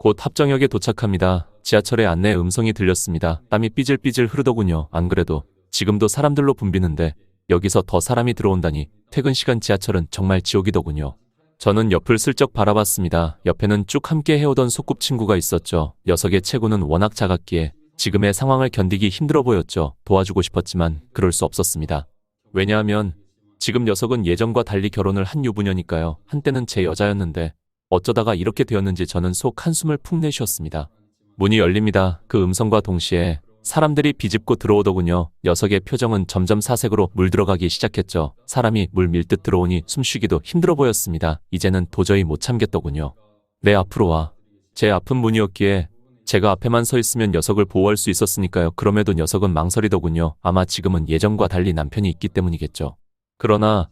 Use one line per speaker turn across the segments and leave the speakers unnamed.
곧 합정역에 도착합니다. 지하철의 안내 음성이 들렸습니다. 땀이 삐질삐질 흐르더군요. 안 그래도 지금도 사람들로 붐비는데 여기서 더 사람이 들어온다니 퇴근 시간 지하철은 정말 지옥이더군요. 저는 옆을 슬쩍 바라봤습니다. 옆에는 쭉 함께 해오던 소꿉친구가 있었죠. 녀석의 체구는 워낙 작았기에 지금의 상황을 견디기 힘들어 보였죠. 도와주고 싶었지만 그럴 수 없었습니다. 왜냐하면 지금 녀석은 예전과 달리 결혼을 한 유부녀니까요. 한때는 제 여자였는데 어쩌다가 이렇게 되었는지 저는 속 한숨을 푹 내쉬었습니다. 문이 열립니다. 그 음성과 동시에 사람들이 비집고 들어오더군요. 녀석의 표정은 점점 사색으로 물들어가기 시작했죠. 사람이 물 밀듯 들어오니 숨쉬기도 힘들어 보였습니다. 이제는 도저히 못 참겠더군요. 내 앞으로 와. 제 앞은 문이었기에 제가 앞에만 서 있으면 녀석을 보호할 수 있었으니까요. 그럼에도 녀석은 망설이더군요. 아마 지금은 예전과 달리 남편이 있기 때문이겠죠. 그러나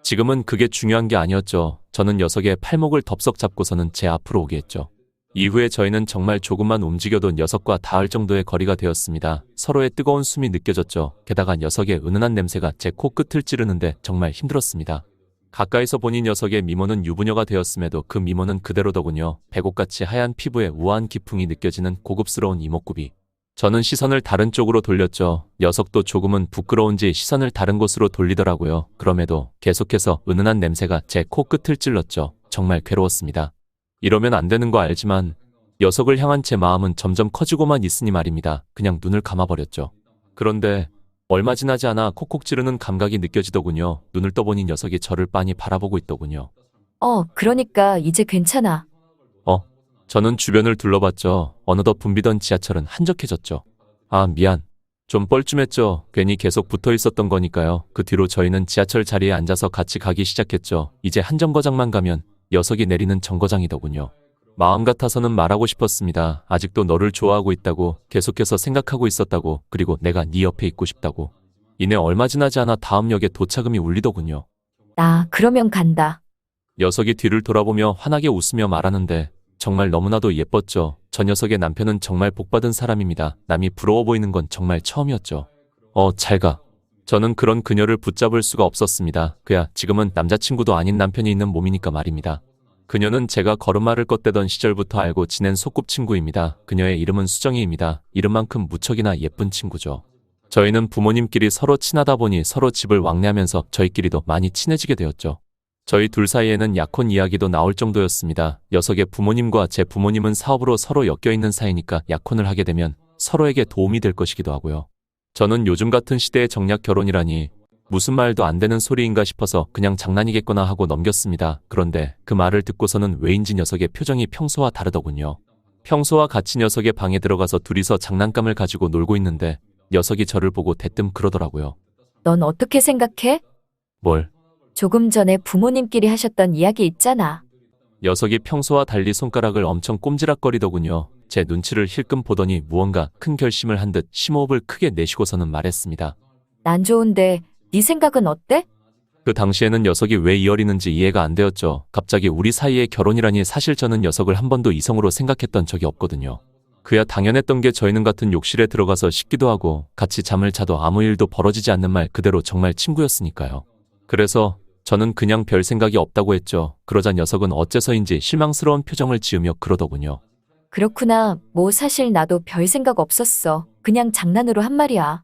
지금은 그게 중요한 게 아니었죠. 저는 녀석의 팔목을 덥석 잡고서는 제 앞으로 오게 했죠. 이후에 저희는 정말 조금만 움직여도 녀석과 닿을 정도의 거리가 되었습니다. 서로의 뜨거운 숨이 느껴졌죠. 게다가 녀석의 은은한 냄새가 제 코끝을 찌르는데 정말 힘들었습니다. 가까이서 보니 녀석의 미모는 유부녀가 되었음에도 그 미모는 그대로더군요. 백옥같이 하얀 피부에 우아한 기풍이 느껴지는 고급스러운 이목구비. 저는 시선을 다른 쪽으로 돌렸죠. 녀석도 조금은 부끄러운지 시선을 다른 곳으로 돌리더라고요. 그럼에도 계속해서 은은한 냄새가 제 코끝을 찔렀죠. 정말 괴로웠습니다. 이러면 안 되는 거 알지만 녀석을 향한 제 마음은 점점 커지고만 있으니 말입니다. 그냥 눈을 감아버렸죠. 그런데 얼마 지나지 않아 콕콕 찌르는 감각이 느껴지더군요. 눈을 떠보니 녀석이 저를 빤히 바라보고 있더군요.
그러니까 이제 괜찮아.
저는 주변을 둘러봤죠. 어느덧 붐비던 지하철은 한적해졌죠. 아, 미안. 좀 뻘쭘했죠. 괜히 계속 붙어 있었던 거니까요. 그 뒤로 저희는 지하철 자리에 앉아서 같이 가기 시작했죠. 이제 한 정거장만 가면 녀석이 내리는 정거장이더군요. 마음 같아서는 말하고 싶었습니다. 아직도 너를 좋아하고 있다고, 계속해서 생각하고 있었다고, 그리고 내가 네 옆에 있고 싶다고. 이내 얼마 지나지 않아 다음 역에 도착음이 울리더군요.
나 그러면 간다.
녀석이 뒤를 돌아보며 환하게 웃으며 말하는데 정말 너무나도 예뻤죠. 저 녀석의 남편은 정말 복받은 사람입니다. 남이 부러워 보이는 건 정말 처음이었죠. 잘 가. 저는 그런 그녀를 붙잡을 수가 없었습니다. 그야 지금은 남자친구도 아닌 남편이 있는 몸이니까 말입니다. 그녀는 제가 걸음마를 껐대던 시절부터 알고 지낸 소꿉친구입니다. 그녀의 이름은 수정이입니다. 이름만큼 무척이나 예쁜 친구죠. 저희는 부모님끼리 서로 친하다 보니 서로 집을 왕래하면서 저희끼리도 많이 친해지게 되었죠. 저희 둘 사이에는 약혼 이야기도 나올 정도였습니다. 녀석의 부모님과 제 부모님은 사업으로 서로 엮여있는 사이니까 약혼을 하게 되면 서로에게 도움이 될 것이기도 하고요. 저는 요즘 같은 시대의 정략 결혼이라니 무슨 말도 안 되는 소리인가 싶어서 그냥 장난이겠거나 하고 넘겼습니다. 그런데 그 말을 듣고서는 왜인지 녀석의 표정이 평소와 다르더군요. 평소와 같이 녀석의 방에 들어가서 둘이서 장난감을 가지고 놀고 있는데 녀석이 저를 보고 대뜸 그러더라고요.
넌 어떻게 생각해?
뭘?
조금 전에 부모님끼리 하셨던 이야기 있잖아.
녀석이 평소와 달리 손가락을 엄청 꼼지락거리더군요. 제 눈치를 힐끔 보더니 무언가 큰 결심을 한 듯 심호흡을 크게 내쉬고서는 말했습니다.
난 좋은데 네 생각은 어때?
그 당시에는 녀석이 왜 이어리는지 이해가 안 되었죠. 갑자기 우리 사이에 결혼이라니. 사실 저는 녀석을 한 번도 이성으로 생각했던 적이 없거든요. 그야 당연했던 게 저희는 같은 욕실에 들어가서 씻기도 하고 같이 잠을 자도 아무 일도 벌어지지 않는 말 그대로 정말 친구였으니까요. 그래서 저는 그냥 별 생각이 없다고 했죠. 그러자 녀석은 어째서인지 실망스러운 표정을 지으며 그러더군요.
그렇구나. 뭐 사실 나도 별 생각 없었어. 그냥 장난으로 한 말이야.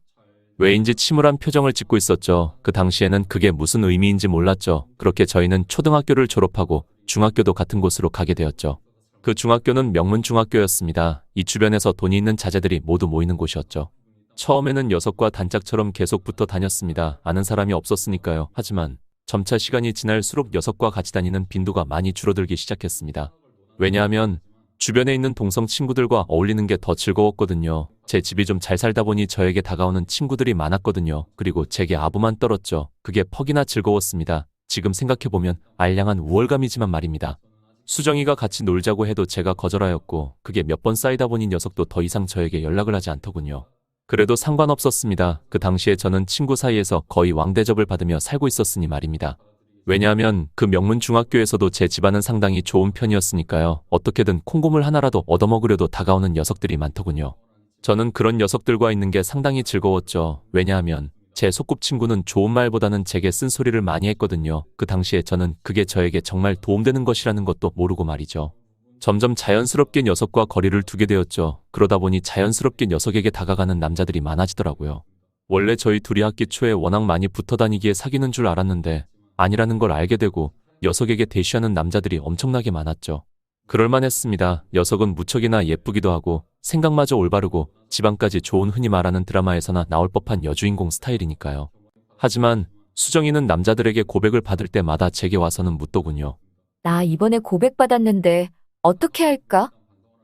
왜인지 침울한 표정을 짓고 있었죠. 그 당시에는 그게 무슨 의미인지 몰랐죠. 그렇게 저희는 초등학교를 졸업하고 중학교도 같은 곳으로 가게 되었죠. 그 중학교는 명문중학교였습니다. 이 주변에서 돈이 있는 자제들이 모두 모이는 곳이었죠. 처음에는 녀석과 단짝처럼 계속 붙어 다녔습니다. 아는 사람이 없었으니까요. 하지만 점차 시간이 지날수록 녀석과 같이 다니는 빈도가 많이 줄어들기 시작했습니다. 왜냐하면 주변에 있는 동성 친구들과 어울리는 게 더 즐거웠거든요. 제 집이 좀 잘 살다 보니 저에게 다가오는 친구들이 많았거든요. 그리고 제게 아부만 떨었죠. 그게 퍽이나 즐거웠습니다. 지금 생각해보면 알량한 우월감이지만 말입니다. 수정이가 같이 놀자고 해도 제가 거절하였고 그게 몇 번 쌓이다 보니 녀석도 더 이상 저에게 연락을 하지 않더군요. 그래도 상관없었습니다. 그 당시에 저는 친구 사이에서 거의 왕대접을 받으며 살고 있었으니 말입니다. 왜냐하면 그 명문 중학교에서도 제 집안은 상당히 좋은 편이었으니까요. 어떻게든 콩고물 하나라도 얻어먹으려도 다가오는 녀석들이 많더군요. 저는 그런 녀석들과 있는 게 상당히 즐거웠죠. 왜냐하면 제 소꿉친구는 좋은 말보다는 제게 쓴소리를 많이 했거든요. 그 당시에 저는 그게 저에게 정말 도움되는 것이라는 것도 모르고 말이죠. 점점 자연스럽게 녀석과 거리를 두게 되었죠. 그러다 보니 자연스럽게 녀석에게 다가가는 남자들이 많아지더라고요. 원래 저희 둘이 학기 초에 워낙 많이 붙어 다니기에 사귀는 줄 알았는데 아니라는 걸 알게 되고 녀석에게 대쉬하는 남자들이 엄청나게 많았죠. 그럴만했습니다. 녀석은 무척이나 예쁘기도 하고 생각마저 올바르고 지방까지 좋은, 흔히 말하는 드라마에서나 나올 법한 여주인공 스타일이니까요. 하지만 수정이는 남자들에게 고백을 받을 때마다 제게 와서는 묻더군요.
나 이번에 고백받았는데 어떻게 할까?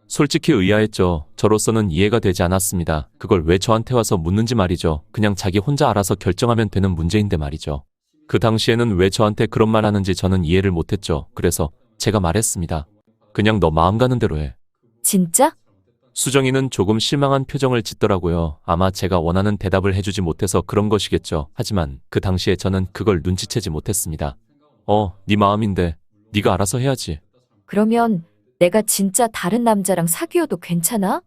솔직히 의아했죠. 저로서는 이해가 되지 않았습니다. 그걸 왜 저한테 와서 묻는지 말이죠. 그냥 자기 혼자 알아서 결정하면 되는 문제인데 말이죠. 그 당시에는 왜 저한테 그런 말 하는지 저는 이해를 못했죠. 그래서 제가 말했습니다. 그냥 너 마음 가는 대로 해.
진짜?
수정이는 조금 실망한 표정을 짓더라고요. 아마 제가 원하는 대답을 해주지 못해서 그런 것이겠죠. 하지만 그 당시에 저는 그걸 눈치채지 못했습니다. 네 마음인데 네가 알아서 해야지.
그러면 내가 진짜 다른 남자랑 사귀어도 괜찮아?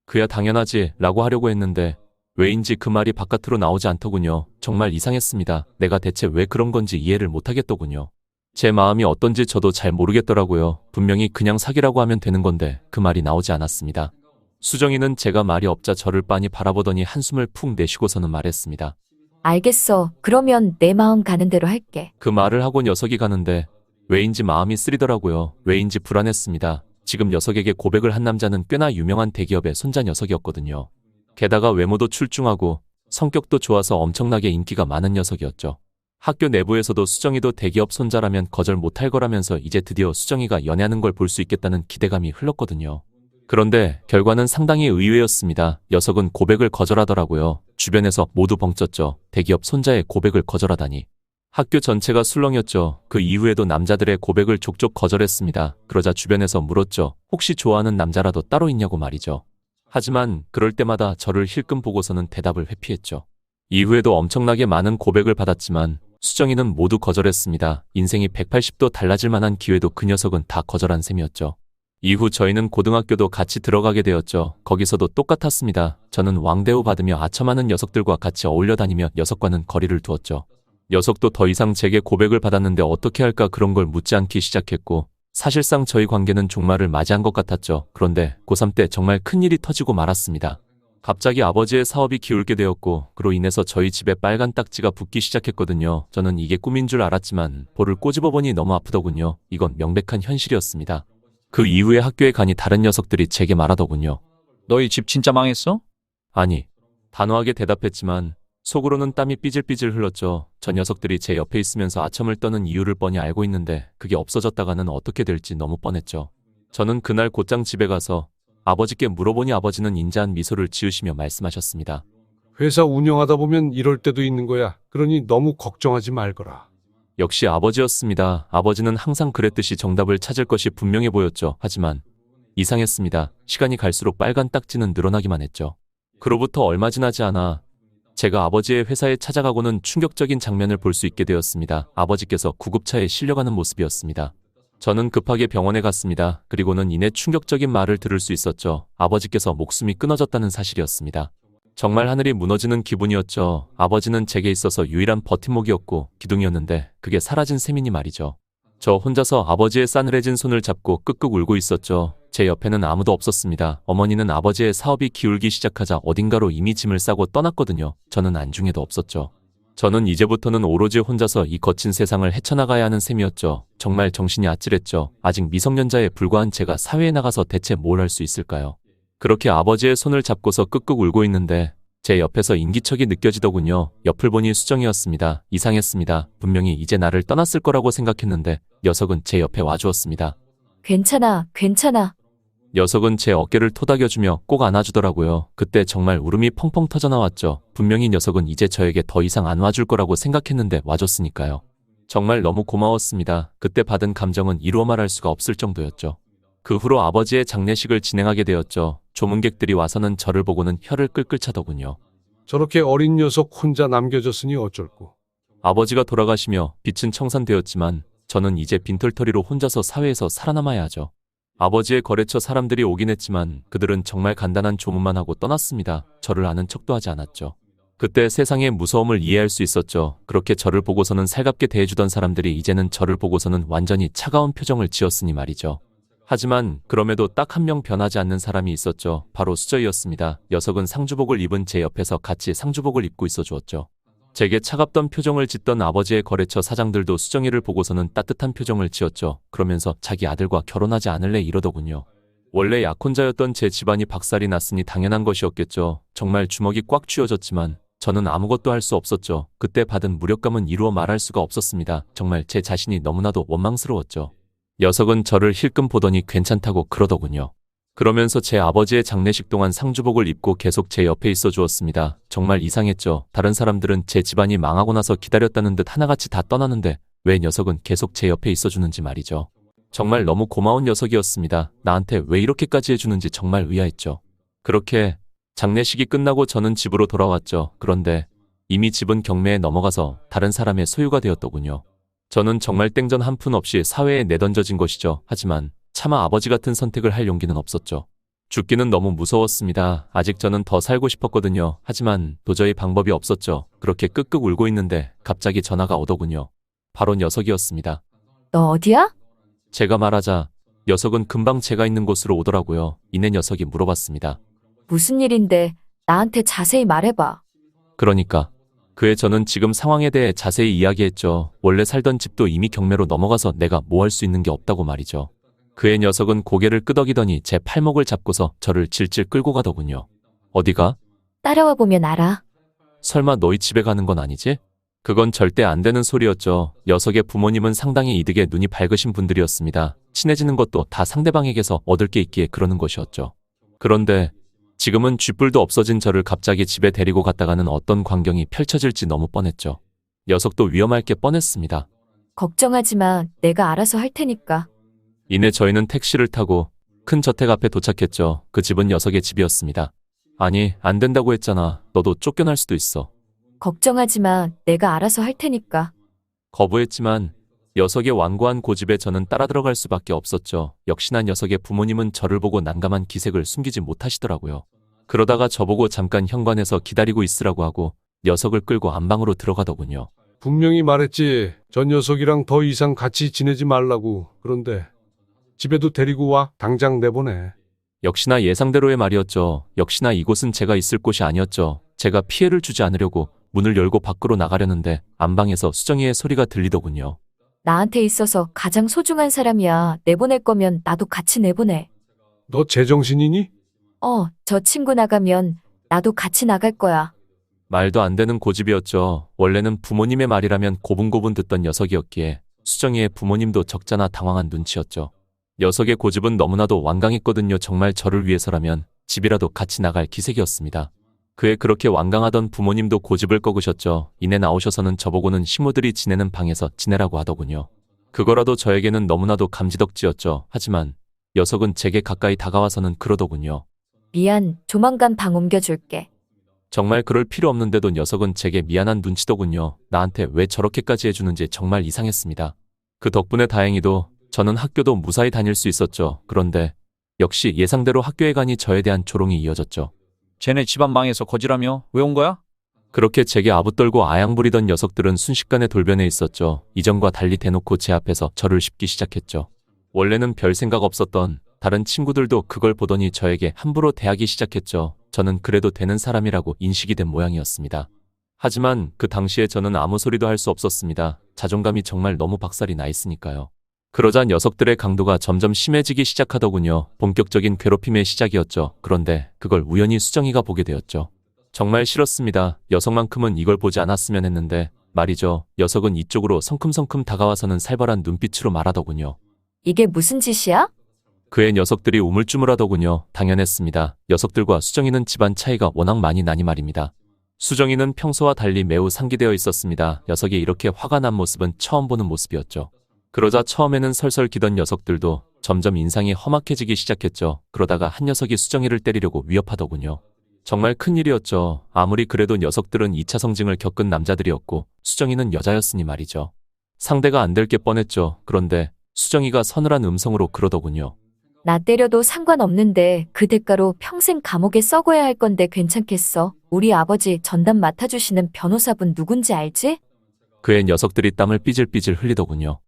그야 당연하지 라고 하려고 했는데 왜인지 그 말이 바깥으로 나오지 않더군요. 정말 이상했습니다. 내가 대체 왜 그런 건지 이해를 못하겠더군요. 제 마음이 어떤지 저도 잘 모르겠더라고요. 분명히 그냥 사귀라고 하면 되는 건데 그 말이 나오지 않았습니다. 수정이는 제가 말이 없자 저를 빤히 바라보더니 한숨을 푹 내쉬고서는 말했습니다.
알겠어. 그러면 내 마음 가는 대로 할게.
그 말을 하고 녀석이 가는데 왜인지 마음이 쓰리더라고요. 왜인지 불안했습니다. 지금 녀석에게 고백을 한 남자는 꽤나 유명한 대기업의 손자 녀석이었거든요. 게다가 외모도 출중하고 성격도 좋아서 엄청나게 인기가 많은 녀석이었죠. 학교 내부에서도 수정이도 대기업 손자라면 거절 못할 거라면서 이제 드디어 수정이가 연애하는 걸 볼 수 있겠다는 기대감이 흘렀거든요. 그런데 결과는 상당히 의외였습니다. 녀석은 고백을 거절하더라고요. 주변에서 모두 벙쪘죠. 대기업 손자의 고백을 거절하다니. 학교 전체가 술렁였죠. 그 이후에도 남자들의 고백을 족족 거절했습니다. 그러자 주변에서 물었죠. 혹시 좋아하는 남자라도 따로 있냐고 말이죠. 하지만 그럴 때마다 저를 힐끔 보고서는 대답을 회피했죠. 이후에도 엄청나게 많은 고백을 받았지만 수정이는 모두 거절했습니다. 인생이 180도 달라질 만한 기회도 그 녀석은 다 거절한 셈이었죠. 이후 저희는 고등학교도 같이 들어가게 되었죠. 거기서도 똑같았습니다. 저는 왕대우 받으며 아첨하는 녀석들과 같이 어울려 다니며 녀석과는 거리를 두었죠. 녀석도 더 이상 제게 고백을 받았는데 어떻게 할까 그런 걸 묻지 않기 시작했고 사실상 저희 관계는 종말을 맞이한 것 같았죠. 그런데 고3 때 정말 큰일이 터지고 말았습니다. 갑자기 아버지의 사업이 기울게 되었고 그로 인해서 저희 집에 빨간 딱지가 붙기 시작했거든요. 저는 이게 꿈인 줄 알았지만 볼을 꼬집어보니 너무 아프더군요. 이건 명백한 현실이었습니다. 그 이후에 학교에 가니 다른 녀석들이 제게 말하더군요.
너희 집 진짜 망했어?
아니, 단호하게 대답했지만 속으로는 땀이 삐질삐질 흘렀죠. 저 녀석들이 제 옆에 있으면서 아첨을 떠는 이유를 뻔히 알고 있는데 그게 없어졌다가는 어떻게 될지 너무 뻔했죠. 저는 그날 곧장 집에 가서 아버지께 물어보니 아버지는 인자한 미소를 지으시며 말씀하셨습니다.
회사 운영하다 보면 이럴 때도 있는 거야. 그러니 너무 걱정하지 말거라.
역시 아버지였습니다. 아버지는 항상 그랬듯이 정답을 찾을 것이 분명해 보였죠. 하지만 이상했습니다. 시간이 갈수록 빨간 딱지는 늘어나기만 했죠. 그로부터 얼마 지나지 않아 제가 아버지의 회사에 찾아가고는 충격적인 장면을 볼 수 있게 되었습니다. 아버지께서 구급차에 실려가는 모습이었습니다. 저는 급하게 병원에 갔습니다. 그리고는 이내 충격적인 말을 들을 수 있었죠. 아버지께서 목숨이 끊어졌다는 사실이었습니다. 정말 하늘이 무너지는 기분이었죠. 아버지는 제게 있어서 유일한 버팀목이었고 기둥이었는데 그게 사라진 셈이니 말이죠. 저 혼자서 아버지의 싸늘해진 손을 잡고 끄끄 울고 있었죠. 제 옆에는 아무도 없었습니다. 어머니는 아버지의 사업이 기울기 시작하자 어딘가로 이미 짐을 싸고 떠났거든요. 저는 안중에도 없었죠. 저는 이제부터는 오로지 혼자서 이 거친 세상을 헤쳐나가야 하는 셈이었죠. 정말 정신이 아찔했죠. 아직 미성년자에 불과한 제가 사회에 나가서 대체 뭘 할 수 있을까요? 그렇게 아버지의 손을 잡고서 끄끄 울고 있는데 제 옆에서 인기척이 느껴지더군요. 옆을 보니 수정이었습니다. 이상했습니다. 분명히 이제 나를 떠났을 거라고 생각했는데 녀석은 제 옆에 와주었습니다.
괜찮아, 괜찮아.
녀석은 제 어깨를 토닥여주며 꼭 안아주더라고요. 그때 정말 울음이 펑펑 터져나왔죠. 분명히 녀석은 이제 저에게 더 이상 안 와줄 거라고 생각했는데 와줬으니까요. 정말 너무 고마웠습니다. 그때 받은 감정은 이루어 말할 수가 없을 정도였죠. 그 후로 아버지의 장례식을 진행하게 되었죠. 조문객들이 와서는 저를 보고는 혀를 끌끌 차더군요.
저렇게 어린 녀석 혼자 남겨졌으니 어쩔고.
아버지가 돌아가시며 빚은 청산되었지만 저는 이제 빈털터리로 혼자서 사회에서 살아남아야 하죠. 아버지의 거래처 사람들이 오긴 했지만 그들은 정말 간단한 조문만 하고 떠났습니다. 저를 아는 척도 하지 않았죠. 그때 세상의 무서움을 이해할 수 있었죠. 그렇게 저를 보고서는 살갑게 대해주던 사람들이 이제는 저를 보고서는 완전히 차가운 표정을 지었으니 말이죠. 하지만 그럼에도 딱 한 명 변하지 않는 사람이 있었죠. 바로 수저이였습니다. 녀석은 상주복을 입은 제 옆에서 같이 상주복을 입고 있어 주었죠. 제게 차갑던 표정을 짓던 아버지의 거래처 사장들도 수정이를 보고서는 따뜻한 표정을 지었죠. 그러면서 자기 아들과 결혼하지 않을래 이러더군요. 원래 약혼자였던 제 집안이 박살이 났으니 당연한 것이었겠죠. 정말 주먹이 꽉 쥐어졌지만 저는 아무것도 할 수 없었죠. 그때 받은 무력감은 이루어 말할 수가 없었습니다. 정말 제 자신이 너무나도 원망스러웠죠. 녀석은 저를 힐끔 보더니 괜찮다고 그러더군요. 그러면서 제 아버지의 장례식 동안 상주복을 입고 계속 제 옆에 있어 주었습니다. 정말 이상했죠. 다른 사람들은 제 집안이 망하고 나서 기다렸다는 듯 하나같이 다 떠나는데 왜 녀석은 계속 제 옆에 있어 주는지 말이죠. 정말 너무 고마운 녀석이었습니다. 나한테 왜 이렇게까지 해주는지 정말 의아했죠. 그렇게 장례식이 끝나고 저는 집으로 돌아왔죠. 그런데 이미 집은 경매에 넘어가서 다른 사람의 소유가 되었더군요. 저는 정말 땡전 한 푼 없이 사회에 내던져진 것이죠. 하지만 차마 아버지 같은 선택을 할 용기는 없었죠. 죽기는 너무 무서웠습니다. 아직 저는 더 살고 싶었거든요. 하지만 도저히 방법이 없었죠. 그렇게 끄끄 울고 있는데 갑자기 전화가 오더군요. 바로 녀석이었습니다.
너 어디야?
제가 말하자 녀석은 금방 제가 있는 곳으로 오더라고요. 이내 녀석이 물어봤습니다.
무슨 일인데 나한테 자세히 말해봐.
그러니까 그에 저는 지금 상황에 대해 자세히 이야기했죠. 원래 살던 집도 이미 경매로 넘어가서 내가 뭐 할 수 있는 게 없다고 말이죠. 그의 녀석은 고개를 끄덕이더니 제 팔목을 잡고서 저를 질질 끌고 가더군요. 어디가?
따라와 보면 알아.
설마 너희 집에 가는 건 아니지? 그건 절대 안 되는 소리였죠. 녀석의 부모님은 상당히 이득에 눈이 밝으신 분들이었습니다. 친해지는 것도 다 상대방에게서 얻을 게 있기에 그러는 것이었죠. 그런데 지금은 쥐뿔도 없어진 저를 갑자기 집에 데리고 갔다가는 어떤 광경이 펼쳐질지 너무 뻔했죠. 녀석도 위험할 게 뻔했습니다.
걱정하지 마. 내가 알아서 할 테니까.
이내 저희는 택시를 타고 큰 저택 앞에 도착했죠. 그 집은 녀석의 집이었습니다. 아니, 안 된다고 했잖아. 너도 쫓겨날 수도 있어.
걱정하지 마. 내가 알아서 할 테니까.
거부했지만 녀석의 완고한 고집에 저는 따라 들어갈 수밖에 없었죠. 역시나 녀석의 부모님은 저를 보고 난감한 기색을 숨기지 못하시더라고요. 그러다가 저보고 잠깐 현관에서 기다리고 있으라고 하고 녀석을 끌고 안방으로 들어가더군요.
분명히 말했지. 저 녀석이랑 더 이상 같이 지내지 말라고. 그런데 집에도 데리고 와. 당장 내보내.
역시나 예상대로의 말이었죠. 역시나 이곳은 제가 있을 곳이 아니었죠. 제가 피해를 주지 않으려고 문을 열고 밖으로 나가려는데 안방에서 수정이의 소리가 들리더군요.
나한테 있어서 가장 소중한 사람이야. 내보낼 거면 나도 같이 내보내.
너 제정신이니?
저 친구 나가면 나도 같이 나갈 거야.
말도 안 되는 고집이었죠. 원래는 부모님의 말이라면 고분고분 듣던 녀석이었기에 수정이의 부모님도 적잖아 당황한 눈치였죠. 녀석의 고집은 너무나도 완강했거든요. 정말 저를 위해서라면 집이라도 같이 나갈 기색이었습니다. 그의 그렇게 완강하던 부모님도 고집을 꺾으셨죠. 이내 나오셔서는 저보고는 식모들이 지내는 방에서 지내라고 하더군요. 그거라도 저에게는 너무나도 감지덕지였죠. 하지만 녀석은 제게 가까이 다가와서는 그러더군요.
미안. 조만간 방 옮겨줄게.
정말 그럴 필요 없는데도 녀석은 제게 미안한 눈치더군요. 나한테 왜 저렇게까지 해주는지 정말 이상했습니다. 그 덕분에 다행히도 저는 학교도 무사히 다닐 수 있었죠. 그런데 역시 예상대로 학교에 가니 저에 대한 조롱이 이어졌죠.
쟤네 집안 망해서 거지라며 왜 온 거야?
그렇게 제게 아부떨고 아양부리던 녀석들은 순식간에 돌변해 있었죠. 이전과 달리 대놓고 제 앞에서 저를 씹기 시작했죠. 원래는 별 생각 없었던 다른 친구들도 그걸 보더니 저에게 함부로 대하기 시작했죠. 저는 그래도 되는 사람이라고 인식이 된 모양이었습니다. 하지만 그 당시에 저는 아무 소리도 할 수 없었습니다. 자존감이 정말 너무 박살이 나 있으니까요. 그러자 녀석들의 강도가 점점 심해지기 시작하더군요. 본격적인 괴롭힘의 시작이었죠. 그런데 그걸 우연히 수정이가 보게 되었죠. 정말 싫었습니다. 녀석만큼은 이걸 보지 않았으면 했는데 말이죠. 녀석은 이쪽으로 성큼성큼 다가와서는 살벌한 눈빛으로 말하더군요.
이게 무슨 짓이야?
그의 녀석들이 우물쭈물하더군요. 당연했습니다. 녀석들과 수정이는 집안 차이가 워낙 많이 나니 말입니다. 수정이는 평소와 달리 매우 상기되어 있었습니다. 녀석이 이렇게 화가 난 모습은 처음 보는 모습이었죠. 그러자 처음에는 설설 기던 녀석들도 점점 인상이 험악해지기 시작했죠. 그러다가 한 녀석이 수정이를 때리려고 위협하더군요. 정말 큰일이었죠. 아무리 그래도 녀석들은 2차 성징을 겪은 남자들이었고 수정이는 여자였으니 말이죠. 상대가 안 될 게 뻔했죠. 그런데 수정이가 서늘한 음성으로 그러더군요.
나 때려도 상관없는데 그 대가로 평생 감옥에 썩어야 할 건데 괜찮겠어? 우리 아버지 전담 맡아주시는 변호사분 누군지 알지?
그의 녀석들이 땀을 삐질삐질 흘리더군요.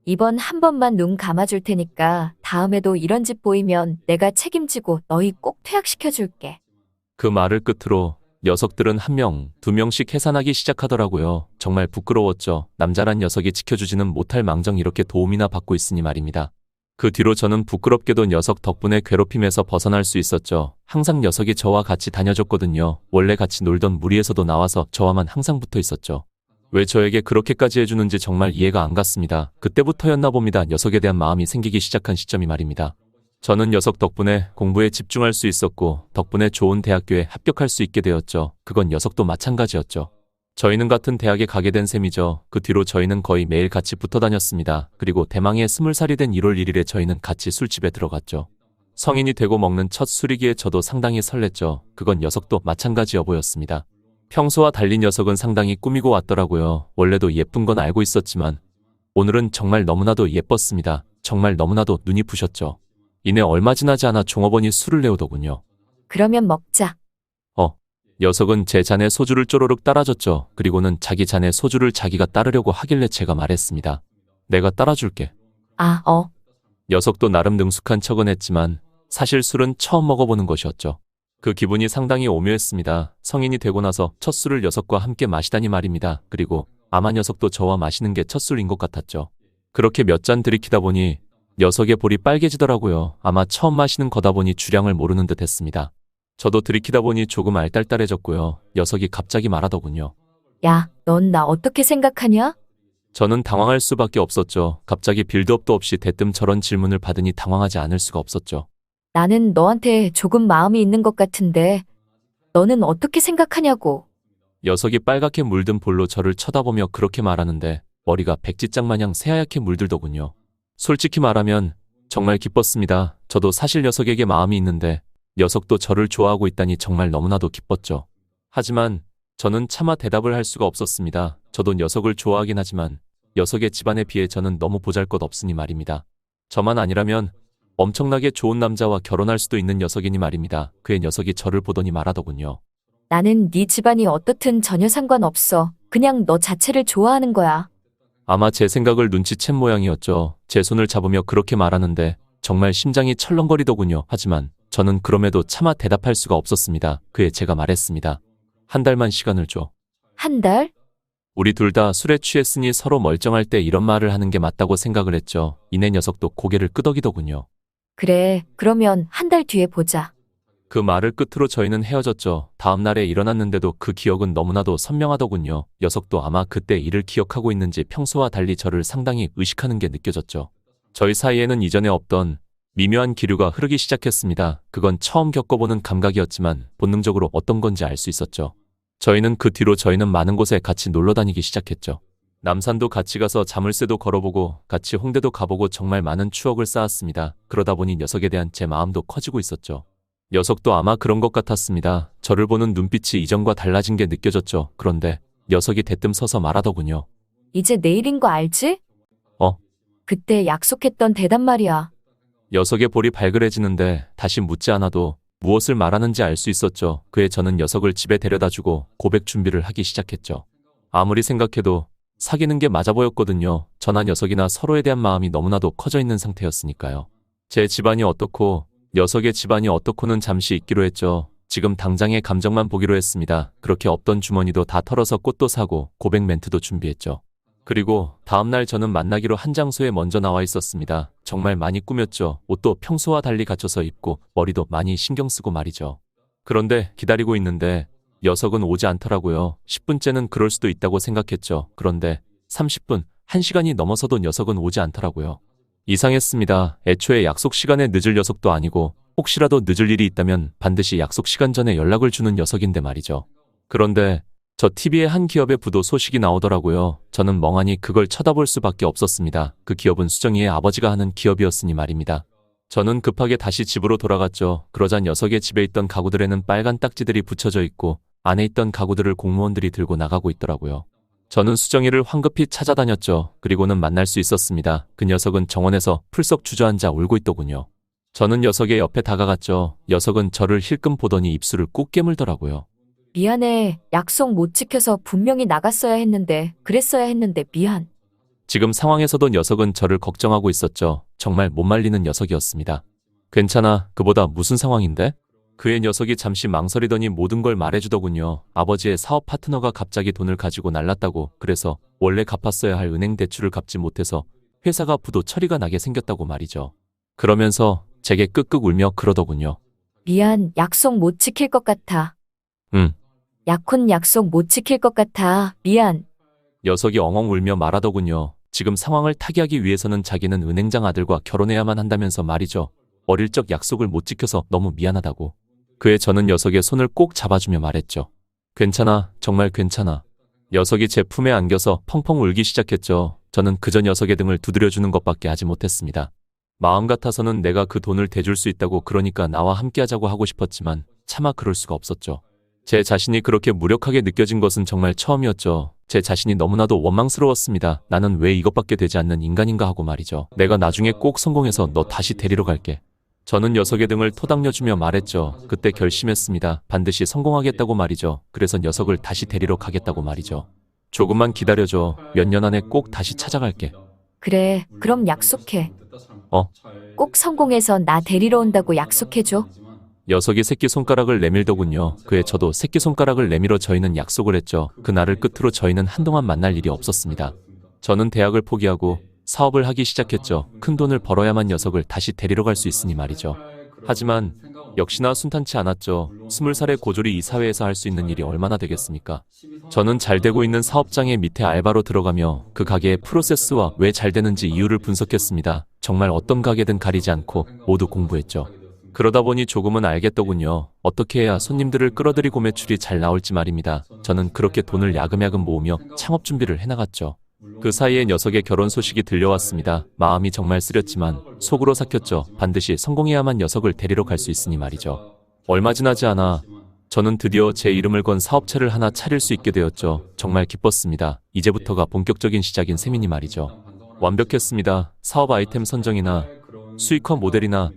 이번 한 번만 눈 감아줄 테니까 다음에도 이런 집 보이면 내가 책임지고 너희 꼭 퇴학시켜줄게.
그 말을 끝으로 녀석들은 한 명, 두 명씩 해산하기 시작하더라고요. 정말 부끄러웠죠. 남자란 녀석이 지켜주지는 못할 망정 이렇게 도움이나 받고 있으니 말입니다. 그 뒤로 저는 부끄럽게도 녀석 덕분에 괴롭힘에서 벗어날 수 있었죠. 항상 녀석이 저와 같이 다녀줬거든요. 원래 같이 놀던 무리에서도 나와서 저와만 항상 붙어 있었죠. 왜 저에게 그렇게까지 해주는지 정말 이해가 안 갔습니다. 그때부터였나 봅니다. 녀석에 대한 마음이 생기기 시작한 시점이 말입니다. 저는 녀석 덕분에 공부에 집중할 수 있었고 덕분에 좋은 대학교에 합격할 수 있게 되었죠. 그건 녀석도 마찬가지였죠. 저희는 같은 대학에 가게 된 셈이죠. 그 뒤로 저희는 거의 매일 같이 붙어 다녔습니다. 그리고 대망의 20살이 된 1월 1일에 저희는 같이 술집에 들어갔죠. 성인이 되고 먹는 첫 술이기에 저도 상당히 설렜죠. 그건 녀석도 마찬가지 여보였습니다. 평소와 달리 녀석은 상당히 꾸미고 왔더라고요. 원래도 예쁜 건 알고 있었지만 오늘은 정말 너무나도 예뻤습니다. 정말 너무나도 눈이 부셨죠. 이내 얼마 지나지 않아 종업원이 술을 내오더군요.
그러면 먹자.
녀석은 제 잔에 소주를 쪼르륵 따라줬죠. 그리고는 자기 잔에 소주를 자기가 따르려고 하길래 제가 말했습니다. 내가 따라줄게. 녀석도 나름 능숙한 척은 했지만 사실 술은 처음 먹어보는 것이었죠. 그 기분이 상당히 오묘했습니다. 성인이 되고 나서 첫 술을 녀석과 함께 마시다니 말입니다. 그리고 아마 녀석도 저와 마시는 게 첫 술인 것 같았죠. 그렇게 몇 잔 들이키다 보니 녀석의 볼이 빨개지더라고요. 아마 처음 마시는 거다 보니 주량을 모르는 듯 했습니다. 저도 들이키다 보니 조금 알딸딸해졌고요. 녀석이 갑자기 말하더군요.
야, 넌 나 어떻게 생각하냐?
저는 당황할 수밖에 없었죠. 갑자기 빌드업도 없이 대뜸 저런 질문을 받으니 당황하지 않을 수가 없었죠.
나는 너한테 조금 마음이 있는 것 같은데 너는 어떻게 생각하냐고.
녀석이 빨갛게 물든 볼로 저를 쳐다보며 그렇게 말하는데 머리가 백지장 마냥 새하얗게 물들더군요. 솔직히 말하면 정말 기뻤습니다. 저도 사실 녀석에게 마음이 있는데 녀석도 저를 좋아하고 있다니 정말 너무나도 기뻤죠. 하지만 저는 차마 대답을 할 수가 없었습니다. 저도 녀석을 좋아하긴 하지만 녀석의 집안에 비해 저는 너무 보잘것없으니 말입니다. 저만 아니라면 엄청나게 좋은 남자와 결혼할 수도 있는 녀석이니 말입니다. 그의 녀석이 저를 보더니 말하더군요.
나는 네 집안이 어떻든 전혀 상관없어. 그냥 너 자체를 좋아하는 거야.
아마 제 생각을 눈치챈 모양이었죠. 제 손을 잡으며 그렇게 말하는데 정말 심장이 철렁거리더군요. 하지만 저는 그럼에도 차마 대답할 수가 없었습니다. 그에 제가 말했습니다. 한 달만 시간을 줘.
한 달?
우리 둘 다 술에 취했으니 서로 멀쩡할 때 이런 말을 하는 게 맞다고 생각을 했죠. 이내 녀석도 고개를 끄덕이더군요.
그래, 그러면 한 달 뒤에 보자.
그 말을 끝으로 저희는 헤어졌죠. 다음 날에 일어났는데도 그 기억은 너무나도 선명하더군요. 녀석도 아마 그때 일을 기억하고 있는지 평소와 달리 저를 상당히 의식하는 게 느껴졌죠. 저희 사이에는 이전에 없던 미묘한 기류가 흐르기 시작했습니다. 그건 처음 겪어보는 감각이었지만 본능적으로 어떤 건지 알 수 있었죠. 저희는 그 뒤로 많은 곳에 같이 놀러 다니기 시작했죠. 남산도 같이 가서 자물쇠도 걸어보고 같이 홍대도 가보고 정말 많은 추억을 쌓았습니다. 그러다 보니 녀석에 대한 제 마음도 커지고 있었죠. 녀석도 아마 그런 것 같았습니다. 저를 보는 눈빛이 이전과 달라진 게 느껴졌죠. 그런데 녀석이 대뜸 서서 말하더군요.
이제 내일인 거 알지?
어?
그때 약속했던 대답 말이야.
녀석의 볼이 발그레지는데 다시 묻지 않아도 무엇을 말하는지 알 수 있었죠. 그에 저는 녀석을 집에 데려다주고 고백 준비를 하기 시작했죠. 아무리 생각해도 사귀는 게 맞아 보였거든요. 저나 녀석이나 서로에 대한 마음이 너무나도 커져 있는 상태였으니까요. 제 집안이 어떻고 녀석의 집안이 어떻고는 잠시 잊기로 했죠. 지금 당장의 감정만 보기로 했습니다. 그렇게 없던 주머니도 다 털어서 꽃도 사고 고백 멘트도 준비했죠. 그리고 다음날 저는 만나기로 한 장소에 먼저 나와 있었습니다. 정말 많이 꾸몄죠. 옷도 평소와 달리 갖춰서 입고 머리도 많이 신경 쓰고 말이죠. 그런데 기다리고 있는데 녀석은 오지 않더라고요. 10분째는 그럴 수도 있다고 생각했죠. 그런데 30분, 1시간이 넘어서도 녀석은 오지 않더라고요. 이상했습니다. 애초에 약속 시간에 늦을 녀석도 아니고 혹시라도 늦을 일이 있다면 반드시 약속 시간 전에 연락을 주는 녀석인데 말이죠. 그런데 저 TV의 한 기업의 부도 소식이 나오더라고요. 저는 멍하니 그걸 쳐다볼 수밖에 없었습니다. 그 기업은 수정이의 아버지가 하는 기업이었으니 말입니다. 저는 급하게 다시 집으로 돌아갔죠. 그러자 녀석의 집에 있던 가구들에는 빨간 딱지들이 붙여져 있고 안에 있던 가구들을 공무원들이 들고 나가고 있더라고요. 저는 수정이를 황급히 찾아다녔죠. 그리고는 만날 수 있었습니다. 그 녀석은 정원에서 풀썩 주저앉아 울고 있더군요. 저는 녀석의 옆에 다가갔죠. 녀석은 저를 힐끔 보더니 입술을 꾹 깨물더라고요.
미안해. 약속 못 지켜서 분명히 나갔어야 했는데, 그랬어야 했는데 미안.
지금 상황에서도 녀석은 저를 걱정하고 있었죠. 정말 못 말리는 녀석이었습니다. 괜찮아, 그보다 무슨 상황인데? 그의 녀석이 잠시 망설이더니 모든 걸 말해주더군요. 아버지의 사업 파트너가 갑자기 돈을 가지고 날랐다고. 그래서 원래 갚았어야 할 은행 대출을 갚지 못해서 회사가 부도 처리가 나게 생겼다고 말이죠. 그러면서 제게 끄끄 울며 그러더군요.
미안, 약속 못 지킬 것 같아.
응.
약혼 약속 못 지킬 것 같아. 미안.
녀석이 엉엉 울며 말하더군요. 지금 상황을 타개하기 위해서는 자기는 은행장 아들과 결혼해야만 한다면서 말이죠. 어릴 적 약속을 못 지켜서 너무 미안하다고. 그에 저는 녀석의 손을 꼭 잡아주며 말했죠. 괜찮아, 정말 괜찮아. 녀석이 제 품에 안겨서 펑펑 울기 시작했죠. 저는 그저 녀석의 등을 두드려주는 것밖에 하지 못했습니다. 마음 같아서는 내가 그 돈을 대줄 수 있다고, 그러니까 나와 함께하자고 하고 싶었지만 차마 그럴 수가 없었죠. 제 자신이 그렇게 무력하게 느껴진 것은 정말 처음이었죠. 제 자신이 너무나도 원망스러웠습니다. 나는 왜 이것밖에 되지 않는 인간인가 하고 말이죠. 내가 나중에 꼭 성공해서 너 다시 데리러 갈게. 저는 녀석의 등을 토닥여주며 말했죠. 그때 결심했습니다. 반드시 성공하겠다고 말이죠. 그래서 녀석을 다시 데리러 가겠다고 말이죠. 조금만 기다려줘. 몇 년 안에 꼭 다시 찾아갈게.
그래, 그럼 약속해.
어?
꼭 성공해서 나 데리러 온다고 약속해줘.
녀석이 새끼손가락을 내밀더군요. 그에 저도 새끼손가락을 내밀어 저희는 약속을 했죠. 그날을 끝으로 저희는 한동안 만날 일이 없었습니다. 저는 대학을 포기하고 사업을 하기 시작했죠. 큰 돈을 벌어야만 녀석을 다시 데리러 갈 수 있으니 말이죠. 하지만 역시나 순탄치 않았죠. 20살의 고졸이 이 사회에서 할 수 있는 일이 얼마나 되겠습니까? 저는 잘 되고 있는 사업장의 밑에 알바로 들어가며 그 가게의 프로세스와 왜 잘 되는지 이유를 분석했습니다. 정말 어떤 가게든 가리지 않고 모두 공부했죠. 그러다 보니 조금은 알겠더군요. 어떻게 해야 손님들을 끌어들이고 매출이 잘 나올지 말입니다. 저는 그렇게 돈을 야금야금 모으며 창업 준비를 해나갔죠. 그 사이에 녀석의 결혼 소식이 들려왔습니다. 마음이 정말 쓰렸지만 속으로 삭혔죠. 반드시 성공해야만 녀석을 데리러 갈 수 있으니 말이죠. 얼마 지나지 않아 저는 드디어 제 이름을 건 사업체를 하나 차릴 수 있게 되었죠. 정말 기뻤습니다. 이제부터가 본격적인 시작인 셈이니 말이죠. 완벽했습니다. 사업 아이템 선정이나 수익화 모델이나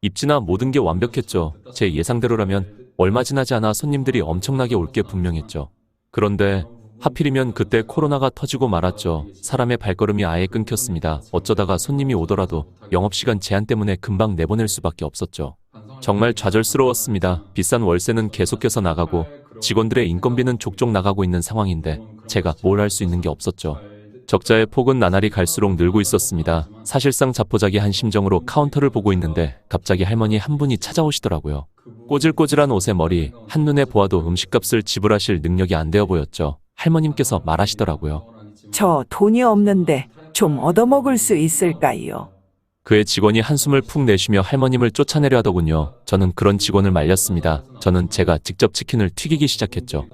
입지나 모든 게 완벽했죠. 제 예상대로라면 얼마 지나지 않아 손님들이 엄청나게 올 게 분명했죠. 그런데 하필이면 그때 코로나가 터지고 말았죠. 사람의 발걸음이 아예 끊겼습니다. 어쩌다가 손님이 오더라도 영업시간 제한 때문에 금방 내보낼 수밖에 없었죠. 정말 좌절스러웠습니다. 비싼 월세는 계속해서 나가고 직원들의 인건비는 족족 나가고 있는 상황인데 제가 뭘 할 수 있는 게 없었죠. 적자의 폭은 나날이 갈수록 늘고 있었습니다. 사실상 자포자기한 심정으로 카운터를 보고 있는데 갑자기 할머니 한 분이 찾아오시더라고요. 꼬질꼬질한 옷에 머리, 한눈에 보아도 음식값을 지불하실 능력이 안 되어 보였죠. 할머님께서 말하시더라고요.
저 돈이 없는데 좀 얻어먹을 수 있을까요?
그의 직원이 한숨을 푹 내쉬며 할머님을 쫓아내려 하더군요. 저는 그런 직원을 말렸습니다. 저는 제가 직접 치킨을 튀기기 시작했죠.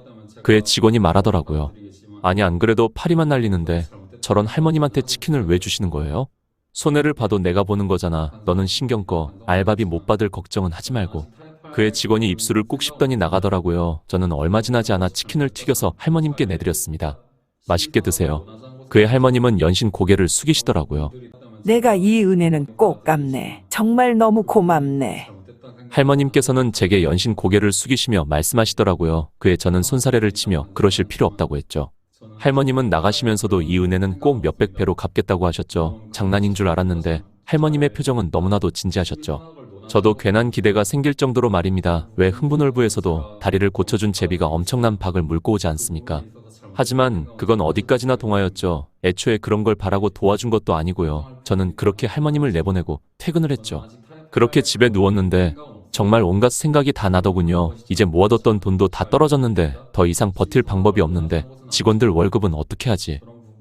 그의 직원이 말하더라고요. 아니, 안 그래도 파리만 날리는데 저런 할머님한테 치킨을 왜 주시는 거예요? 손해를 봐도 내가 보는 거잖아. 너는 신경 꺼. 알바비 못 받을 걱정은 하지 말고. 그의 직원이 입술을 꾹 씹더니 나가더라고요. 저는 얼마 지나지 않아 치킨을 튀겨서 할머님께 내드렸습니다. 맛있게 드세요. 그의 할머님은 연신 고개를 숙이시더라고요.
내가 이 은혜는 꼭 갚네. 정말 너무 고맙네.
할머님께서는 제게 연신 고개를 숙이시며 말씀하시더라고요. 그에 저는 손사래를 치며 그러실 필요 없다고 했죠. 할머님은 나가시면서도 이 은혜는 꼭 몇백 배로 갚겠다고 하셨죠. 장난인 줄 알았는데 할머님의 표정은 너무나도 진지하셨죠. 저도 괜한 기대가 생길 정도로 말입니다. 왜 흥분월부에서도 다리를 고쳐준 제비가 엄청난 박을 물고 오지 않습니까? 하지만 그건 어디까지나 동화였죠. 애초에 그런 걸 바라고 도와준 것도 아니고요. 저는 그렇게 할머님을 내보내고 퇴근을 했죠. 그렇게 집에 누웠는데 정말 온갖 생각이 다 나더군요. 이제 모아뒀던 돈도 다 떨어졌는데 더 이상 버틸 방법이 없는데 직원들 월급은 어떻게 하지?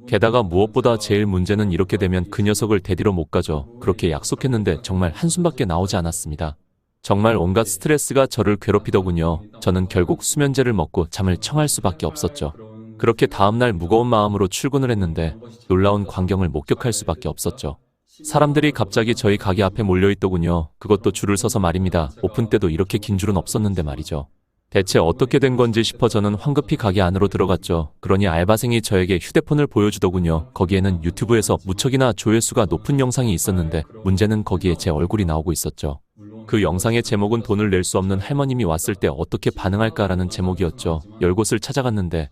게다가 무엇보다 제일 문제는 이렇게 되면 그 녀석을 데리러 못 가죠. 그렇게 약속했는데 정말 한숨밖에 나오지 않았습니다. 정말 온갖 스트레스가 저를 괴롭히더군요. 저는 결국 수면제를 먹고 잠을 청할 수밖에 없었죠. 그렇게 다음날 무거운 마음으로 출근을 했는데 놀라운 광경을 목격할 수밖에 없었죠. 사람들이 갑자기 저희 가게 앞에 몰려있더군요. 그것도 줄을 서서 말입니다. 오픈 때도 이렇게 긴 줄은 없었는데 말이죠. 대체 어떻게 된 건지 싶어 저는 황급히 가게 안으로 들어갔죠. 그러니 알바생이 저에게 휴대폰을 보여주더군요. 거기에는 유튜브에서 무척이나 조회수가 높은 영상이 있었는데 문제는 거기에 제 얼굴이 나오고 있었죠. 그 영상의 제목은 돈을 낼 수 없는 할머님이 왔을 때 어떻게 반응할까라는 제목이었죠. 열 곳을 찾아갔는데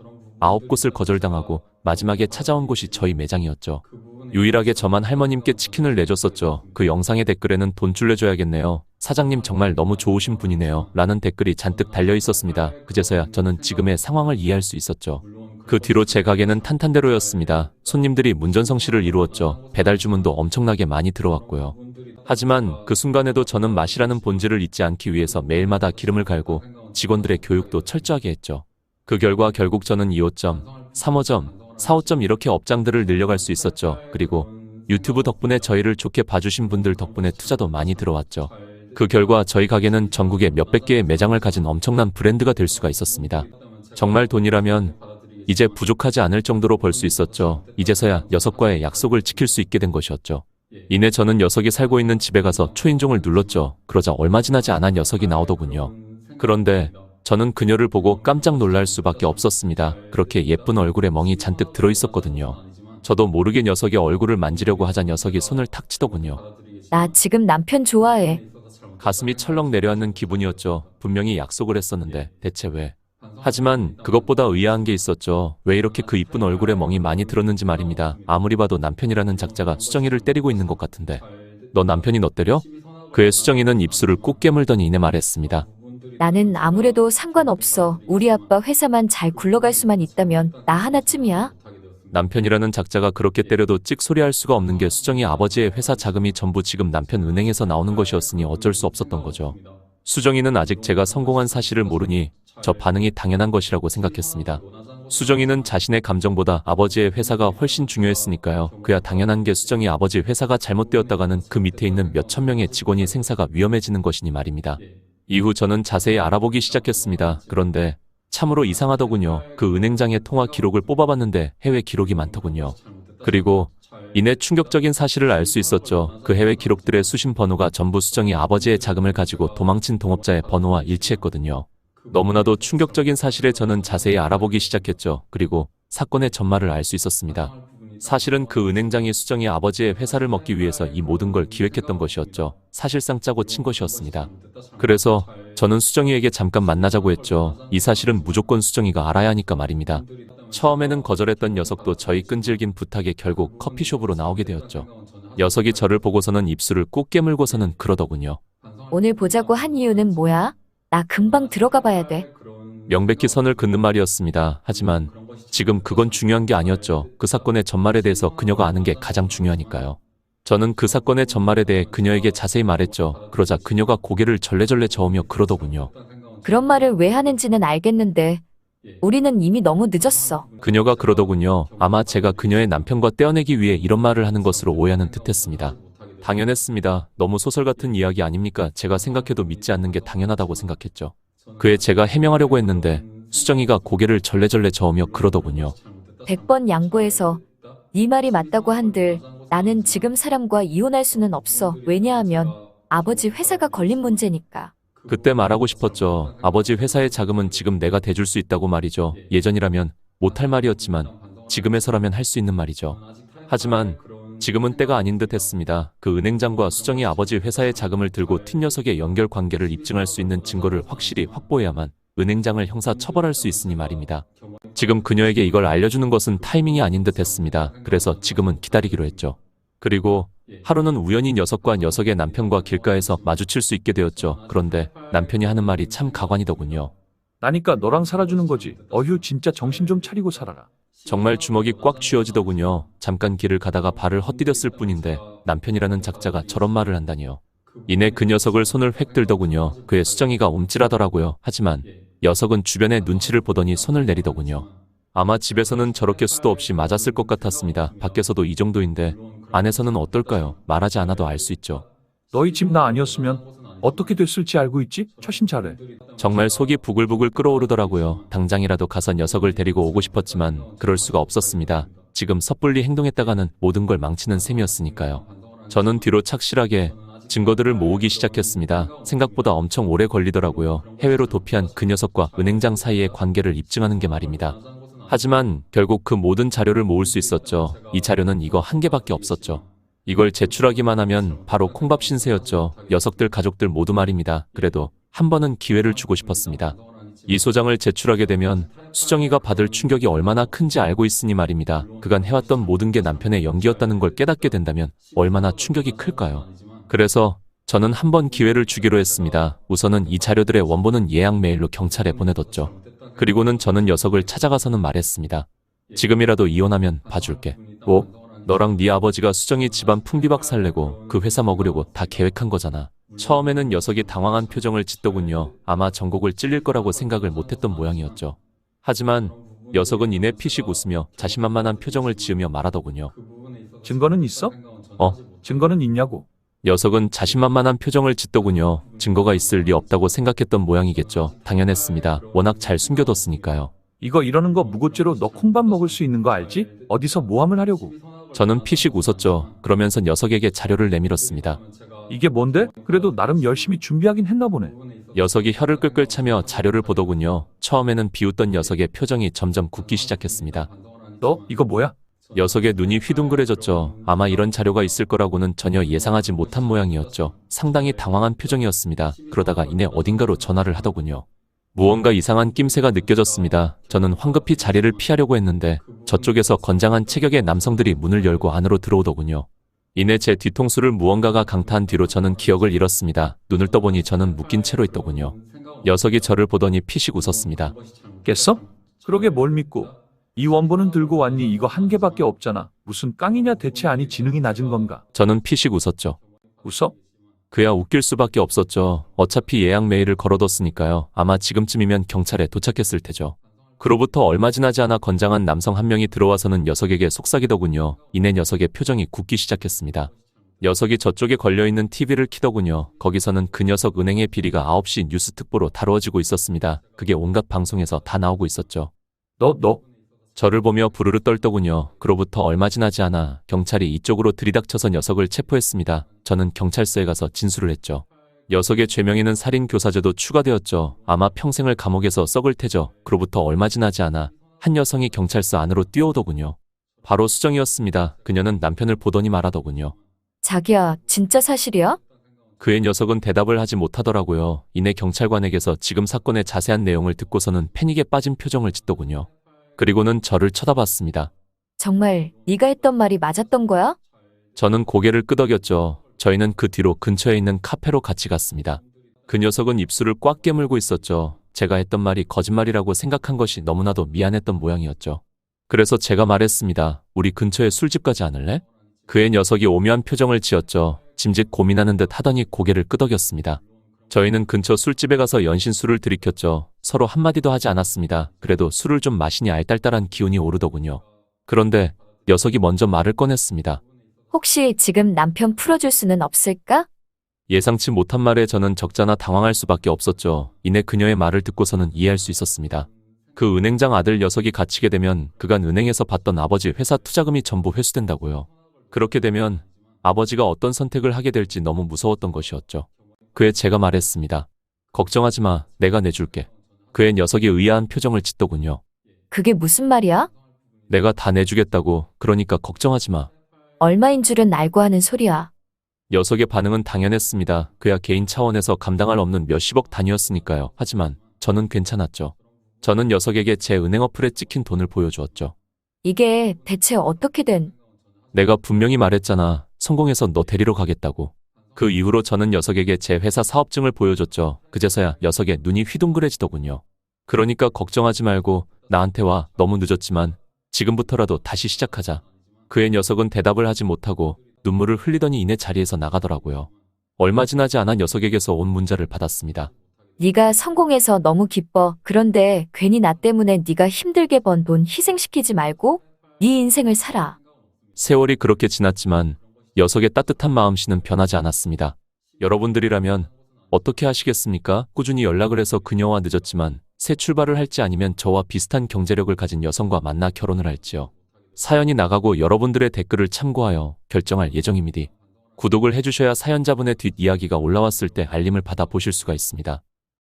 9곳을 거절당하고 마지막에 찾아온 곳이 저희 매장이었죠. 유일하게 저만 할머님께 치킨을 내줬었죠. 그 영상의 댓글에는 돈 줄내줘야겠네요. 사장님 정말 너무 좋으신 분이네요. 라는 댓글이 잔뜩 달려 있었습니다. 그제서야 저는 지금의 상황을 이해할 수 있었죠. 그 뒤로 제 가게는 탄탄대로였습니다. 손님들이 문전성시를 이루었죠. 배달 주문도 엄청나게 많이 들어왔고요. 하지만 그 순간에도 저는 맛이라는 본질을 잊지 않기 위해서 매일마다 기름을 갈고 직원들의 교육도 철저하게 했죠. 그 결과 결국 저는 2호점, 3호점, 4호점 이렇게 업장들을 늘려갈 수 있었죠. 그리고 유튜브 덕분에 저희를 좋게 봐주신 분들 덕분에 투자도 많이 들어왔죠. 그 결과 저희 가게는 전국에 몇백 개의 매장을 가진 엄청난 브랜드가 될 수가 있었습니다. 정말 돈이라면 이제 부족하지 않을 정도로 벌 수 있었죠. 이제서야 녀석과의 약속을 지킬 수 있게 된 것이었죠. 이내 저는 녀석이 살고 있는 집에 가서 초인종을 눌렀죠. 그러자 얼마 지나지 않아 녀석이 나오더군요. 그런데 저는 그녀를 보고 깜짝 놀랄 수밖에 없었습니다. 그렇게 예쁜 얼굴에 멍이 잔뜩 들어있었거든요. 저도 모르게 녀석의 얼굴을 만지려고 하자 녀석이 손을 탁 치더군요.
나 지금 남편 좋아해.
가슴이 철렁 내려앉는 기분이었죠. 분명히 약속을 했었는데 대체 왜? 하지만 그것보다 의아한 게 있었죠. 왜 이렇게 그 이쁜 얼굴에 멍이 많이 들었는지 말입니다. 아무리 봐도 남편이라는 작자가 수정이를 때리고 있는 것 같은데. 너 남편이 너 때려? 그의 수정이는 입술을 꾹 깨물더니 이내 말했습니다.
나는 아무래도 상관없어. 우리 아빠 회사만 잘 굴러갈 수만 있다면 나 하나쯤이야.
남편이라는 작자가 그렇게 때려도 찍소리할 수가 없는 게 수정이 아버지의 회사 자금이 전부 지금 남편 은행에서 나오는 것이었으니 어쩔 수 없었던 거죠. 수정이는 아직 제가 성공한 사실을 모르니 저 반응이 당연한 것이라고 생각했습니다. 수정이는 자신의 감정보다 아버지의 회사가 훨씬 중요했으니까요. 그야 당연한 게 수정이 아버지 회사가 잘못되었다가는 그 밑에 있는 몇천 명의 직원이 생사가 위험해지는 것이니 말입니다. 이후 저는 자세히 알아보기 시작했습니다. 그런데 참으로 이상하더군요. 그 은행장의 통화 기록을 뽑아봤는데 해외 기록이 많더군요. 그리고 이내 충격적인 사실을 알 수 있었죠. 그 해외 기록들의 수신 번호가 전부 수정이 아버지의 자금을 가지고 도망친 동업자의 번호와 일치했거든요. 너무나도 충격적인 사실에 저는 자세히 알아보기 시작했죠. 그리고 사건의 전말을 알 수 있었습니다. 사실은 그 은행장이 수정이 아버지의 회사를 먹기 위해서 이 모든 걸 기획했던 것이었죠. 사실상 짜고 친 것이었습니다. 그래서 저는 수정이에게 잠깐 만나자고 했죠. 이 사실은 무조건 수정이가 알아야 하니까 말입니다. 처음에는 거절했던 녀석도 저희 끈질긴 부탁에 결국 커피숍으로 나오게 되었죠. 녀석이 저를 보고서는 입술을 꾹 깨물고서는 그러더군요.
오늘 보자고 한 이유는 뭐야? 나 금방 들어가 봐야 돼.
명백히 선을 긋는 말이었습니다. 하지만 지금 그건 중요한 게 아니었죠. 그 사건의 전말에 대해서 그녀가 아는 게 가장 중요하니까요. 저는 그 사건의 전말에 대해 그녀에게 자세히 말했죠. 그러자 그녀가 고개를 절레절레 저으며 그러더군요.
그런 말을 왜 하는지는 알겠는데 우리는 이미 너무 늦었어.
그녀가 그러더군요. 아마 제가 그녀의 남편과 떼어내기 위해 이런 말을 하는 것으로 오해하는 듯했습니다. 당연했습니다. 너무 소설 같은 이야기 아닙니까? 제가 생각해도 믿지 않는 게 당연하다고 생각했죠. 그에 제가 해명하려고 했는데 수정이가 고개를 절레절레 저으며 그러더군요.
100번 양보해서 네 말이 맞다고 한들 나는 지금 사람과 이혼할 수는 없어. 왜냐하면 아버지 회사가 걸린 문제니까.
그때 말하고 싶었죠. 아버지 회사의 자금은 지금 내가 대줄 수 있다고 말이죠. 예전이라면 못할 말이었지만 지금에서라면 할 수 있는 말이죠. 하지만 지금은 때가 아닌 듯 했습니다. 그 은행장과 수정이 아버지 회사의 자금을 들고 튄 녀석의 연결 관계를 입증할 수 있는 증거를 확실히 확보해야만 은행장을 형사 처벌할 수 있으니 말입니다. 지금 그녀에게 이걸 알려주는 것은 타이밍이 아닌 듯 했습니다. 그래서 지금은 기다리기로 했죠. 그리고 하루는 우연히 녀석과 녀석의 남편과 길가에서 마주칠 수 있게 되었죠. 그런데 남편이 하는 말이 참 가관이더군요.
나니까 너랑 살아주는 거지. 어휴 진짜 정신 좀 차리고 살아라.
정말 주먹이 꽉 쥐어지더군요. 잠깐 길을 가다가 발을 헛디뎠을 뿐인데 남편이라는 작자가 저런 말을 한다니요. 이내 그 녀석을 손을 획 들더군요. 그의 수정이가 움찔하더라고요. 하지만 녀석은 주변의 눈치를 보더니 손을 내리더군요. 아마 집에서는 저렇게 수도 없이 맞았을 것 같았습니다. 밖에서도 이 정도인데 안에서는 어떨까요? 말하지 않아도 알 수 있죠.
너희 집 나 아니었으면 어떻게 됐을지 알고 있지? 처신 잘해.
정말 속이 부글부글 끓어오르더라고요. 당장이라도 가서 녀석을 데리고 오고 싶었지만 그럴 수가 없었습니다. 지금 섣불리 행동했다가는 모든 걸 망치는 셈이었으니까요. 저는 뒤로 착실하게 증거들을 모으기 시작했습니다. 생각보다 엄청 오래 걸리더라고요. 해외로 도피한 그 녀석과 은행장 사이의 관계를 입증하는 게 말입니다. 하지만 결국 그 모든 자료를 모을 수 있었죠. 이 자료는 이거 한 개밖에 없었죠. 이걸 제출하기만 하면 바로 콩밥 신세였죠. 녀석들 가족들 모두 말입니다. 그래도 한 번은 기회를 주고 싶었습니다. 이 소장을 제출하게 되면 수정이가 받을 충격이 얼마나 큰지 알고 있으니 말입니다. 그간 해왔던 모든 게 남편의 연기였다는 걸 깨닫게 된다면 얼마나 충격이 클까요? 그래서 저는 한 번 기회를 주기로 했습니다. 우선은 이 자료들의 원본은 예약 메일로 경찰에 보내뒀죠. 그리고는 저는 녀석을 찾아가서는 말했습니다. 지금이라도 이혼하면 봐줄게. 뭐? 너랑 네 아버지가 수정이 집안 풍비박 살래고 그 회사 먹으려고 다 계획한 거잖아. 처음에는 녀석이 당황한 표정을 짓더군요. 아마 전곡을 찔릴 거라고 생각을 못했던 모양이었죠. 하지만 녀석은 이내 피식 웃으며 자신만만한 표정을 지으며 말하더군요.
증거는 있어? 증거는 있냐고.
녀석은 자신만만한 표정을 짓더군요. 증거가 있을 리 없다고 생각했던 모양이겠죠. 당연했습니다. 워낙 잘 숨겨뒀으니까요.
이거 이러는 거 무고죄로 너 콩밥 먹을 수 있는 거 알지? 어디서 모함을 하려고.
저는 피식 웃었죠. 그러면서 녀석에게 자료를 내밀었습니다.
이게 뭔데? 그래도 나름 열심히 준비하긴 했나 보네.
녀석이 혀를 끌끌 차며 자료를 보더군요. 처음에는 비웃던 녀석의 표정이 점점 굳기 시작했습니다.
너 이거 뭐야?
녀석의 눈이 휘둥그레졌죠. 아마 이런 자료가 있을 거라고는 전혀 예상하지 못한 모양이었죠. 상당히 당황한 표정이었습니다. 그러다가 이내 어딘가로 전화를 하더군요. 무언가 이상한 낌새가 느껴졌습니다. 저는 황급히 자리를 피하려고 했는데 저쪽에서 건장한 체격의 남성들이 문을 열고 안으로 들어오더군요. 이내 제 뒤통수를 무언가가 강타한 뒤로 저는 기억을 잃었습니다. 눈을 떠보니 저는 묶인 채로 있더군요. 녀석이 저를 보더니 피식 웃었습니다.
깼어? 그러게 뭘 믿고. 이 원본은 들고 왔니? 이거 한 개밖에 없잖아. 무슨 깡이냐 대체. 아니 지능이 낮은 건가?
저는 피식 웃었죠.
웃어?
그야 웃길 수밖에 없었죠. 어차피 예약 메일을 걸어뒀으니까요. 아마 지금쯤이면 경찰에 도착했을 테죠. 그로부터 얼마 지나지 않아 건장한 남성 한 명이 들어와서는 녀석에게 속삭이더군요. 이내 녀석의 표정이 굳기 시작했습니다. 녀석이 저쪽에 걸려있는 TV를 켜더군요. 거기서는 그 녀석 은행의 비리가 9시 뉴스 특보로 다루어지고 있었습니다. 그게 온갖 방송에서 다 나오고 있었죠.
너
저를 보며 부르르 떨더군요. 그로부터 얼마 지나지 않아 경찰이 이쪽으로 들이닥쳐서 녀석을 체포했습니다. 저는 경찰서에 가서 진술을 했죠. 녀석의 죄명에는 살인교사죄도 추가되었죠. 아마 평생을 감옥에서 썩을 테죠. 그로부터 얼마 지나지 않아 한 여성이 경찰서 안으로 뛰어오더군요. 바로 수정이었습니다. 그녀는 남편을 보더니 말하더군요.
자기야, 진짜 사실이야?
그의 녀석은 대답을 하지 못하더라고요. 이내 경찰관에게서 지금 사건의 자세한 내용을 듣고서는 패닉에 빠진 표정을 짓더군요. 그리고는 저를 쳐다봤습니다.
정말 네가 했던 말이 맞았던 거야?
저는 고개를 끄덕였죠. 저희는 그 뒤로 근처에 있는 카페로 같이 갔습니다. 그 녀석은 입술을 꽉 깨물고 있었죠. 제가 했던 말이 거짓말이라고 생각한 것이 너무나도 미안했던 모양이었죠. 그래서 제가 말했습니다. 우리 근처에 술집 가지 않을래? 그의 녀석이 오묘한 표정을 지었죠. 짐짓 고민하는 듯 하더니 고개를 끄덕였습니다. 저희는 근처 술집에 가서 연신술을 들이켰죠. 서로 한마디도 하지 않았습니다. 그래도 술을 좀 마시니 알딸딸한 기운이 오르더군요. 그런데 녀석이 먼저 말을 꺼냈습니다.
혹시 지금 남편 풀어줄 수는 없을까?
예상치 못한 말에 저는 적잖아 당황할 수밖에 없었죠. 이내 그녀의 말을 듣고서는 이해할 수 있었습니다. 그 은행장 아들 녀석이 갇히게 되면 그간 은행에서 받던 아버지 회사 투자금이 전부 회수된다고요. 그렇게 되면 아버지가 어떤 선택을 하게 될지 너무 무서웠던 것이었죠. 그에 제가 말했습니다. 걱정하지 마, 내가 내줄게. 그의 녀석이 의아한 표정을 짓더군요.
그게 무슨 말이야?
내가 다 내주겠다고. 그러니까 걱정하지 마.
얼마인 줄은 알고 하는 소리야.
녀석의 반응은 당연했습니다. 그야 개인 차원에서 감당할 없는 몇십억 단위였으니까요. 하지만 저는 괜찮았죠. 저는 녀석에게 제 은행 어플에 찍힌 돈을 보여주었죠.
이게 대체 어떻게 된...
내가 분명히 말했잖아. 성공해서 너 데리러 가겠다고. 그 이후로 저는 녀석에게 제 회사 사업증을 보여줬죠. 그제서야 녀석의 눈이 휘둥그레지더군요. 그러니까 걱정하지 말고 나한테 와. 너무 늦었지만 지금부터라도 다시 시작하자. 그의 녀석은 대답을 하지 못하고 눈물을 흘리더니 이내 자리에서 나가더라고요. 얼마 지나지 않아 녀석에게서 온 문자를 받았습니다.
네가 성공해서 너무 기뻐. 그런데 괜히 나 때문에 네가 힘들게 번 돈 희생시키지 말고 네 인생을 살아.
세월이 그렇게 지났지만 녀석의 따뜻한 마음씨는 변하지 않았습니다. 여러분들이라면 어떻게 하시겠습니까? 꾸준히 연락을 해서 그녀와 늦었지만 새 출발을 할지 아니면 저와 비슷한 경제력을 가진 여성과 만나 결혼을 할지요. 사연이 나가고 여러분들의 댓글을 참고하여 결정할 예정입니다. 구독을 해주셔야 사연자분의 뒷이야기가 올라왔을 때 알림을 받아 보실 수가 있습니다.